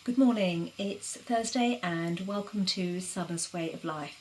Good morning, it's Thursday and welcome to Summer's Way of Life.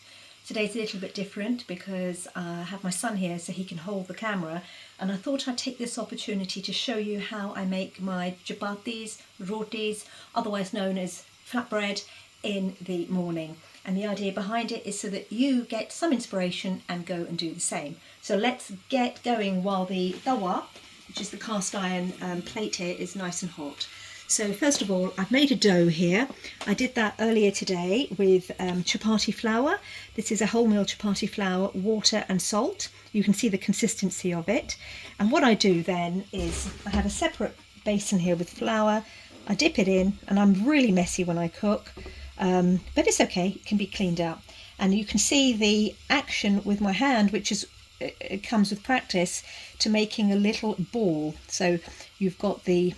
Today's a little bit different because I have my son here so he can hold the camera, and I thought I'd take this opportunity to show you how I make my Chappatis, rotis, otherwise known as flatbread, in the morning. And the idea behind it is so that you get some inspiration and go and do the same. So let's get going while the Tawa, which is the cast iron plate here, is nice and hot. So first of all, I've made a dough here. I did that earlier today with chapati flour. This is a wholemeal chapati flour, water and salt. You can see the consistency of it. And what I do then is I have a separate basin here with flour. I dip it in, and I'm really messy when I cook, but it's okay, it can be cleaned up. And you can see the action with my hand, which is it comes with practice, to making a little ball. So you've got the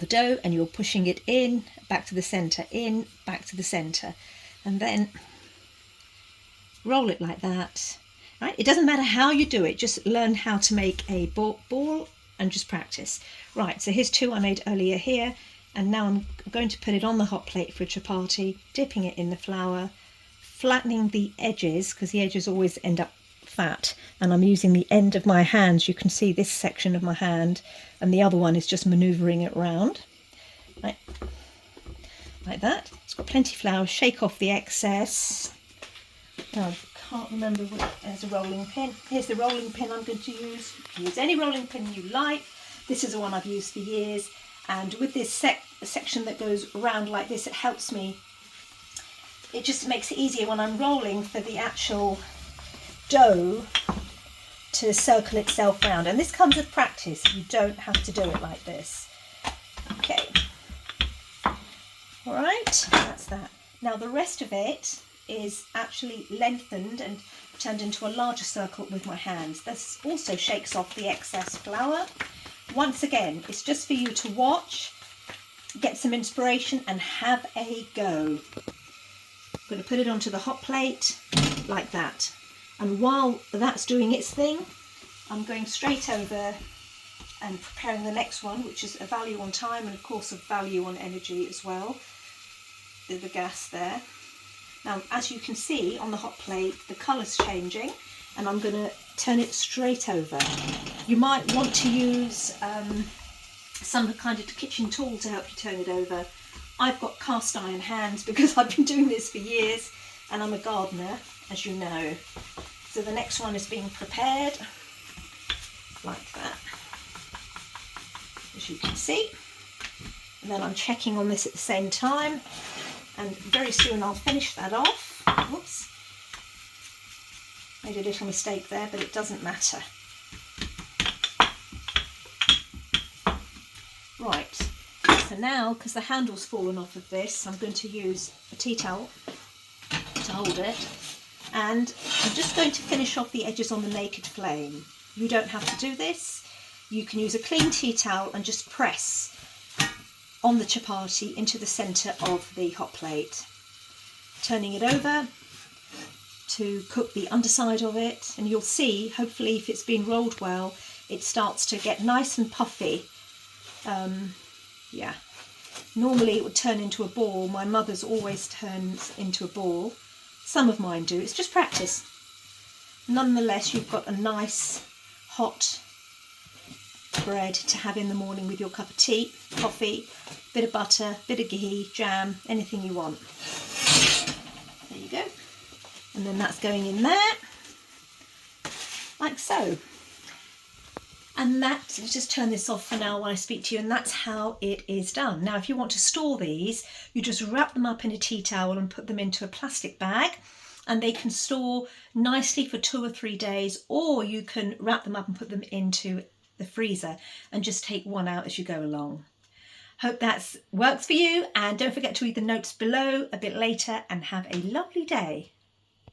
dough and you're pushing it in, back to the centre, in, back to the centre, and then roll it like that. Right? It doesn't matter how you do it, just learn how to make a ball and just practice. Right, so here's two I made earlier here, and now I'm going to put it on the hot plate for a chapati, dipping it in the flour, flattening the edges because the edges always end up fat, and I'm using the end of my hands. You can see this section of my hand, and the other one is just manoeuvring it around, right, like that. It's got plenty of flour. Shake off the excess. Now, I can't remember there's a rolling pin. Here's the rolling pin I'm going to use. You can use any rolling pin you like. This is the one I've used for years, and with this section that goes around like this, it helps me. It just makes it easier when I'm rolling for the actual dough to circle itself round, and this comes with practice. You don't have to do it like this. Okay, all right, that's that. Now the rest of it is actually lengthened and turned into a larger circle with my hands. This also shakes off the excess flour. Once again, it's just for you to watch, get some inspiration and have a go. I'm going to put it onto the hot plate like that. And while that's doing its thing, I'm going straight over and preparing the next one, which is a value on time and of course a value on energy as well. The gas there. Now, as you can see on the hot plate, the colour's changing, and I'm going to turn it straight over. You might want to use some kind of kitchen tool to help you turn it over. I've got cast iron hands because I've been doing this for years, and I'm a gardener, as you know. So the next one is being prepared like that, as you can see. And then I'm checking on this at the same time, and very soon I'll finish that off. Whoops, made a little mistake there, but it doesn't matter. Right, so now, because the handle's fallen off of this, I'm going to use a tea towel to hold it. And I'm just going to finish off the edges on the naked flame. You don't have to do this. You can use a clean tea towel and just press on the chapati into the centre of the hot plate. Turning it over to cook the underside of it, and you'll see, hopefully if it's been rolled well, it starts to get nice and puffy. Yeah, normally it would turn into a ball. My mother's always turns into a ball. Some of mine do. It's just practice. Nonetheless, you've got a nice hot bread to have in the morning with your cup of tea, coffee, bit of butter, bit of ghee, jam, anything you want. There you go. And then that's going in there, like so. And that, let's just turn this off for now while I speak to you, and that's how it is done. Now, if you want to store these, you just wrap them up in a tea towel and put them into a plastic bag, and they can store nicely for 2 or 3 days, or you can wrap them up and put them into the freezer and just take one out as you go along. Hope that works for you, and don't forget to read the notes below a bit later, and have a lovely day.